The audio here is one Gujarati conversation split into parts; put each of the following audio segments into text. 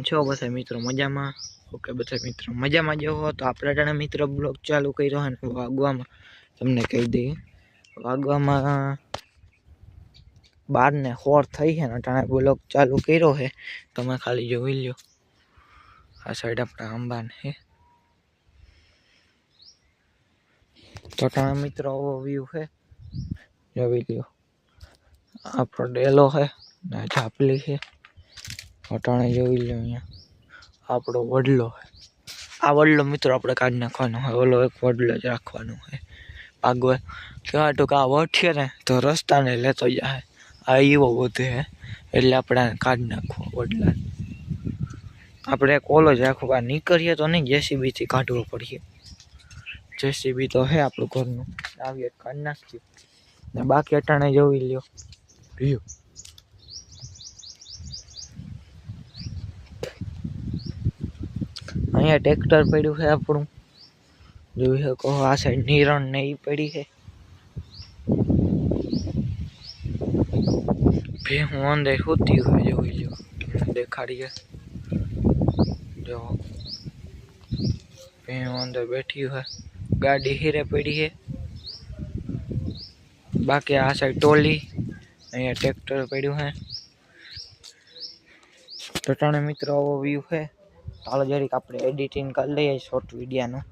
છો બધા મિત્રો મજામાં? ઓકે બધા મિત્રો મજામાં જો હો તો આપણે ટાણે મિત્રો બ્લોગ ચાલુ કર્યો હે ને વાગવામાં તમને કહી દઈએ વાગવામાં 12 ને 4 થઈ છે ને ટાણે બ્લોગ ચાલુ કર્યો હે તમે ખાલી જોઈ લ્યો આ સાઈડ આપણા આંબાને હે તો ટાણે મિત્રો આવો વ્યૂ હે જોઈ લ્યો આપણો ડેલો હે ને ઝાપલી છે અટાણે જોઈ લ્યો અહીંયા આપણો વડલો આ વડલો મિત્રો આપણે કાઢી નાખવાનો હોય ઓલો એક વડલો જ રાખવાનો હોય આગળ કહેવા તો કે આ વઠીએ ને તો રસ્તાને લેતો જાય આ એવો બધે હે એટલે આપણે કાઢી નાખવો વડલા આપણે એક ઓલો જ રાખવો આ નીકળીએ તો નહીં જેસીબીથી કાઢવો પડીએ જેસીબી તો હે આપણું ઘરનું આવીએ કાઢી નાખીએ ને બાકી અટાણે જોઈ લ્યો વ્યૂ અહીંયા ટ્રેક્ટર પડ્યું છે આપણું જોઈ શકો આ સાઈડ નિરણ ને એ પડી છે ભેહું અંદર સૂતી હોય જોઈ લો તમને દેખાડીએ જો ભેહું અંદર બેઠી હોય ગાડી હીરે પડી છે બાકી આ સાઈડ ટોલી અહીંયા ટ્રેક્ટર પડ્યું છે ટટાણે મિત્રો આવો વ્યૂ છે ચાલો જરીક આપણે એડિટિંગ કરી લઈએ શોર્ટ વિડીયાનું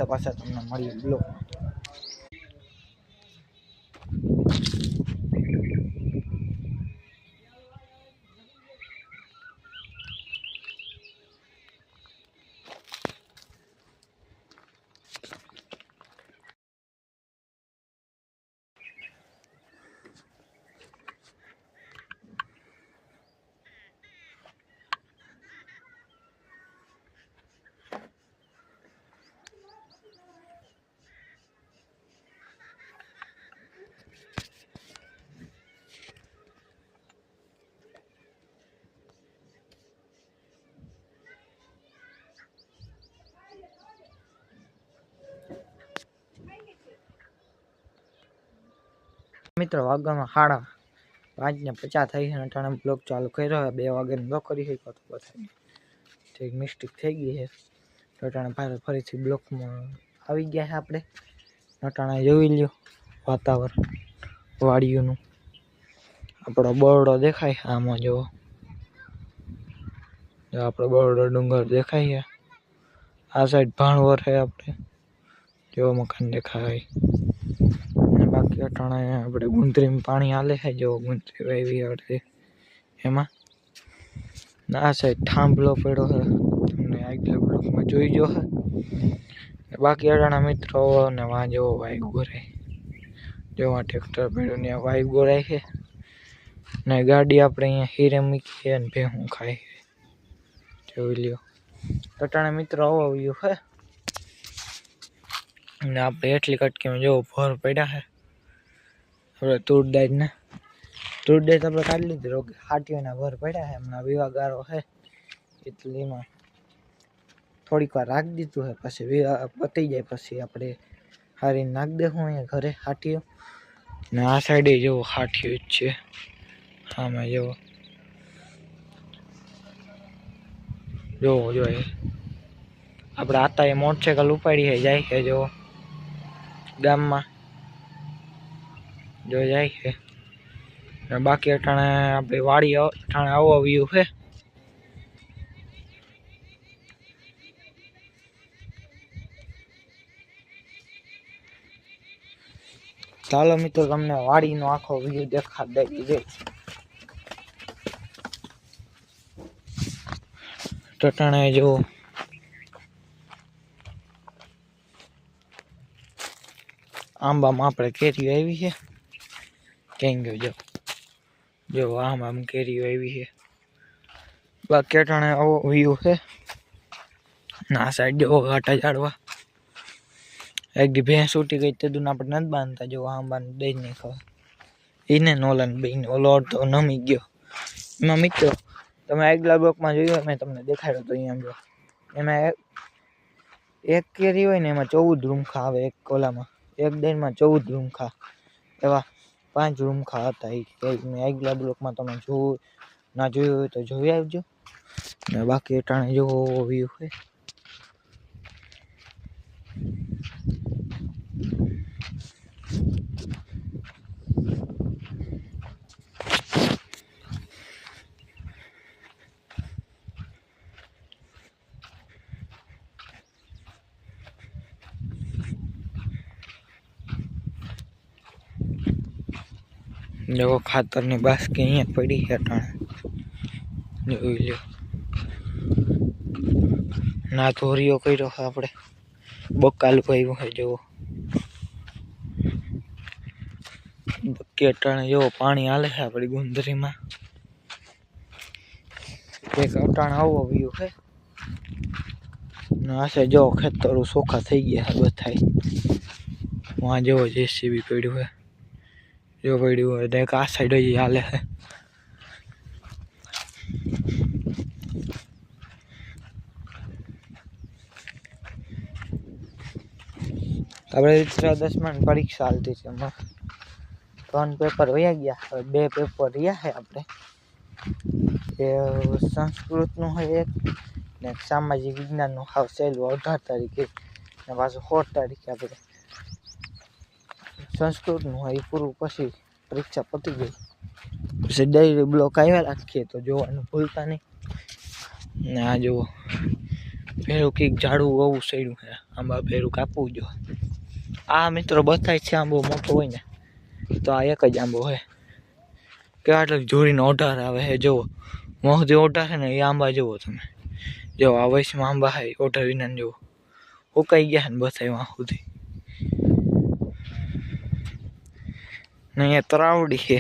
પાછા તમને મળીએ બ્લોગ મિત્રો વાગવામાં 5:50 થઈ છે અટાણે બ્લોગ ચાલુ કર્યો હોય 2 વાગે ન કરી શક્યો તો બધાને ઠીક મિસ્ટેક થઈ ગઈ છે અટાણે ફરીથી બ્લોગમાં આવી ગયા છે આપણે અટાણે જોઈ લ્યો વાતાવરણ વાડીઓનું આપણો બરડો દેખાય આમાં જો આપણો બરડો ડુંગર દેખાય છે આ સાઈડ ભાણવર છે આપણે જો મકાન દેખાય બાકી અટાણે આપણે ગુંદરીમાં પાણી હાલે છે જો ગુંદરી વાવી અડધી એમાં આ સાઈડ થાંભલો પડ્યો છે તમને આગલા બ્લોકમાં જોઈ જો છે બાકી અટાણા મિત્રો ને વાં જેવો વાઈ ગોરાય જો ટ્રેક્ટર પડ્યું ને વાઈ ગોરાય છે ને ગાડી આપણે અહીંયા હીરે મૂકીએ અને ભેહું ખાય જોઈ લ્યો અટાણે મિત્રો આવો વ્યૂ છે ને આપણે એટલી કટકીમાં જો ભર પડ્યા છે આપણે તુરદાઈ આપણે કાઢી લીધી રોકે હાટીઓના ભર પડ્યા છે હમણાં વિવાગારો છે એટલીમાં થોડીક વાર રાખી દીધું છે પછી વિવાહ પતી જાય પછી આપણે હારી નાખી દેવું અહીંયા ઘરે હાટીઓ ને આ સાઈડે જેવો હાટીઓ જ છે આમાં જેવો જોવો જોઈએ આપણે આતા એ મોટરસાઇકલ ઉપાડી છે જાય છે જો ગામમાં જો જાય છે બાકી અટાણે આપણી વાડી અટાણે આવો વ્યૂ છે ચાલો મિત્રો તમને વાડીનો આખો વ્યૂ દેખાડી દઈએ ટટાણે જો આંબામાં આપણે કેરીઓ આવી છે ક્યાં ગયો જો આંબામાં કેરીઓ આવી છે બાકી અટાણે આવો વ્યૂ છે ના સાઈડ જો ઘાટા ઝાડવા એક દી ભેંસ ઉઠી ગઈ તે દૂન આપણે નથી બાંધતા જો આંબાને દઈ નહીં ખબર એને નોલાન બેન ઓલો અડધો નમી ગયો એમાં મિત્રો તમે આગલા બ્લોકમાં જોયું મેં તમને દેખાડ્યો તો અહીંયા જો એમાં એક કેરી હોય ને એમાં 14 રૂમખા આવે એક કોલામાં એક દઈમાં 14 રૂમખા એવા 5 રૂમખા હતા એ મેં આગલા બ્લોકમાં તમે ના જોયું હોય તો જોઈ આવજો ને બાકી અટાણે જો વ્યૂ है जो खातर ने बास्की अहीं पड़ी है अटाणे जोई लो ना धोरियो कर्यो है आपणे बकाल पाव्यो है जो बक्की अटाणे जो पानी हाले है आपणी गुंदरी में एक अटाणे आवो व्यू है ना से जो खेतरू सोखा थई गया है बथाई वहां जो जेसीबी पड्यो है जो पड्यो है देख आ साइड ही हाले है આપણે 10 માં પરીક્ષા હાલતી છે એમાં 3 પેપર વયા ગયા હવે 2 પેપર રહ્યા છે આપણે એ સંસ્કૃત નું है एक ને સામાજિક વિજ્ઞાન નું હાવ સહેલું 18 તારીખે ને પાછું 16 તારીખે આપણે संस्कृत નું है पूરું પછી પરીક્ષા પતી ગઈ પછી ડાયરી બ્લોક આવ્યા રાખીએ તો જોવાનું ભૂલતા નહીં ને આ જો ભેરું કઈક ઝાડું બહુ સડ્યું છે આંબા ભેરું કાપવું જો આ મિત્રો બતાય છે આંબો મોટો હોય ને તો આ એક જ આંબો છે કેટલાક જોડીને ઓઢાર આવે છે જો મોહદી ઓઢાર છે ને એ આંબા જુઓ તમે જો આ વયસમાં આંબા છે ઓઢાર વિના જુઓ ઉકાઈ ગયા ને બતાય વાં સુધી ને અહીંયા તરાવડી છે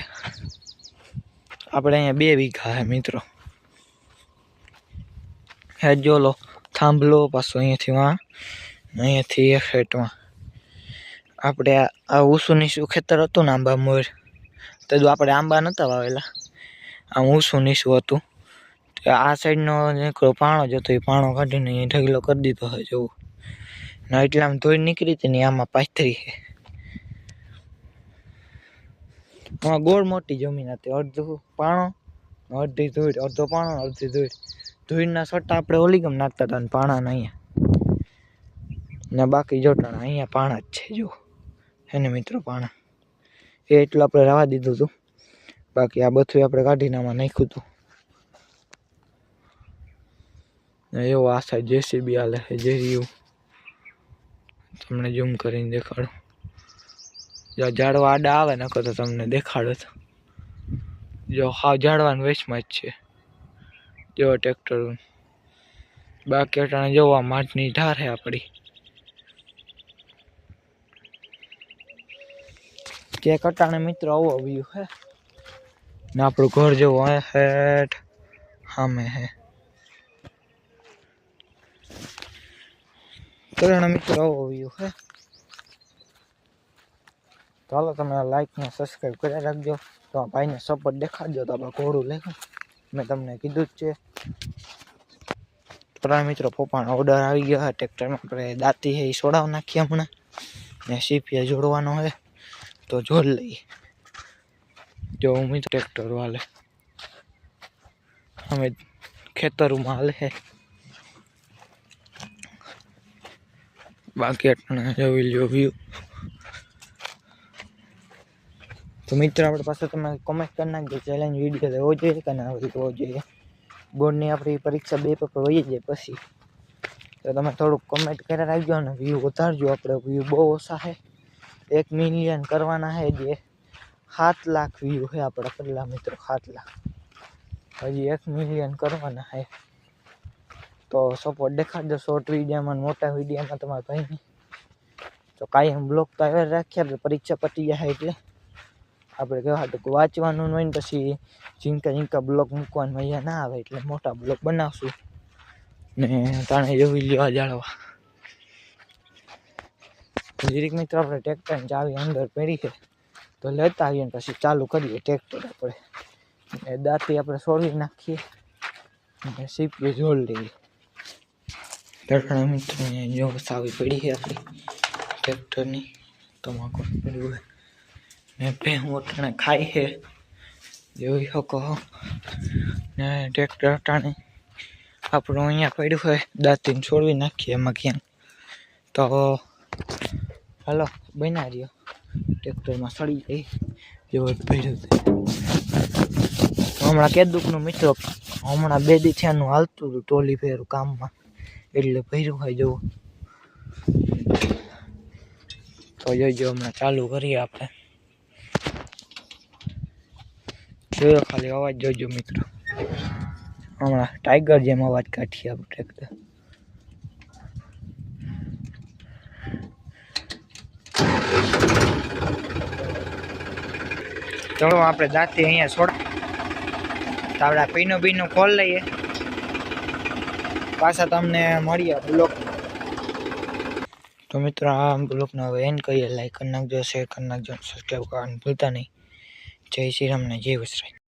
આપણે અહીંયા 2 વીઘા છે મિત્રો હે જો લો થાંભલો પાછો અહીંયાથી વાં અહીંયાથી એક હેઠમાં આપણે આ ઊસું નીસું ખેતર હતું ને આંબા મોર તો આપણે આંબા નહોતા વાવેલા આમ ઊસું નીસું હતું આ સાઈડનો નીકળો પાણો જ હતો એ પાણો કાઢીને અહીં ઢગલો કરી દીધો હોય જોવું ને એટલામાં ધોઈ નીકળી હતી ને આમાં પાથરી છે આમાં ગોળ મોટી જમીન હતી અડધું પાણો અડધી ધોઈ અડધો પાણો અડધી ધોઈ ધોઈના સટ્ટા આપણે ઓલી ગમ નાખતા હતા ને પાણાના અહીંયા ને બાકી જોટાણા અહીંયા પાણા જ છે જો એને મિત્રો પાણા એ એટલું આપણે રવા દીધું હતું બાકી આ બધું આપણે કાઢીને આમાં નાખ્યું હતું એવો આ સાઈડ જેસીબી હાલે છે જે રહ્યું તમને ઝૂમ કરીને દેખાડું જો ઝાડવા આડા આવે નકર તો તમને દેખાડો તો જો હાવ ઝાડવાનું વેચમાં જ છે જો ટ્રેક્ટર બાકી અટાણે જોવા માટની ઢાર છે આપણી કે કટાણે મિત્રો આવો વ્યૂ હે ને આપણું ઘર જેવું હેઠ સામે હે કટાણે મિત્રો આવો વ્યૂ હે તો હાલો તમે લાઈક ને સબસ્ક્રાઈબ કરી રાખજો તો ભાઈને સપોર્ટ દેખાડજો તો આપણે ઘોડું લઈ મેં તમને કીધું જ છે તો મિત્રો પપ્પાનો ઓર્ડર આવી ગયો છે ટ્રેક્ટરમાં આપણે દાંતી છે એ સોડાવ નાખીએ હમણાં ને સીપીએ જોડવાનો છે તો જોડ લઈએ જો મિત્રો ટ્રેક્ટર હાલે અમે ખેતરમાં હાલે છે બાકી અટાણે જોઈ લ્યો વ્યૂ તો મિત્રો આપણે પાસે તમે કોમેન્ટ કરી નાખજો ચેલેન્જ વિડીયો લેવો જોઈએ કે ના લેવો જોઈએ બોર્ડની આપણી પરીક્ષા 2 પેપર વહી જાય પછી તો તમે થોડુંક કોમેન્ટ કરી રાખજો ને વ્યૂ વધારજો આપણે વ્યૂ બહુ ઓછા છે 1 મિલિયન કરવાના છે જે 7 લાખ વ્યૂ છે આપણા પહેલા મિત્રો 7 લાખ હજી 1 મિલિયન કરવાના છે તો સપોર્ટ દેખાડજો શોર્ટ વિડીયોમાં મોટા વિડીયોમાં તમારા ભાઈને તો કાયમ બ્લોગ તો આવે રાખીએ આપણે પરીક્ષા પતી જાય એટલે આપણે કહેવા તો વાંચવાનું હોય ને પછી ઝીંકા બ્લોગ મૂકવાની મજા ના આવે એટલે મોટા બ્લોગ બનાવશું ને તાણે જોઈ લેવા જાળવા જીરીક મિત્રો આપણે ટ્રેક્ટરની ચાવી અંદર પડી છે તો લેતા આવીએ ને પછી ચાલુ કરીએ ટ્રેક્ટર આપણે દાંતી આપણે છોડી નાખીએ અને સીપીએ જોડ લઈએ ટ્રેક્ટર મિત્રો જો ચાવી પડી છે આપણી ટ્રેક્ટરની તમાકુ પડ્યું હોય ને ભેહું અટાણે ખાય છે જોઈ શકો ને ટ્રેક્ટર અટાણે આપણું અહીંયા પડ્યું હોય દાંતીને છોડવી નાખીએ એમાં ક્યાંક તો હાલો બના રહ્યો ટ્રેક્ટરમાં સડી જાય જેવો ભર્યું છે હમણાં કેદુકનું મિત્રો હમણાં 2 દી થયાનું હાલતું હતું ટોલી ફેરું કામમાં એટલે ભર્યું હોય જવું તો જોઈજો હમણાં ચાલુ કરીએ આપણે જોયો ખાલી અવાજ જોઈજો મિત્રો હમણાં ટાઈગર જેમ અવાજ કાઢીએ આપણું ટ્રેક્ટર ચલો આપણે દાંતી અહીંયા છોડા તાવડા પીનો બીનો ખોલ લઈએ પાછા તમને મળીએ બ્લોક તો મિત્રો આ બ્લોગનો હવે એન્ડ કરીએ લાઈક કરી નાખજો શેર કરી નાખજો સબસ્ક્રાઈબ કરવાનું ભૂલતા નહીં જય શ્રી રામ ને જય વસરાય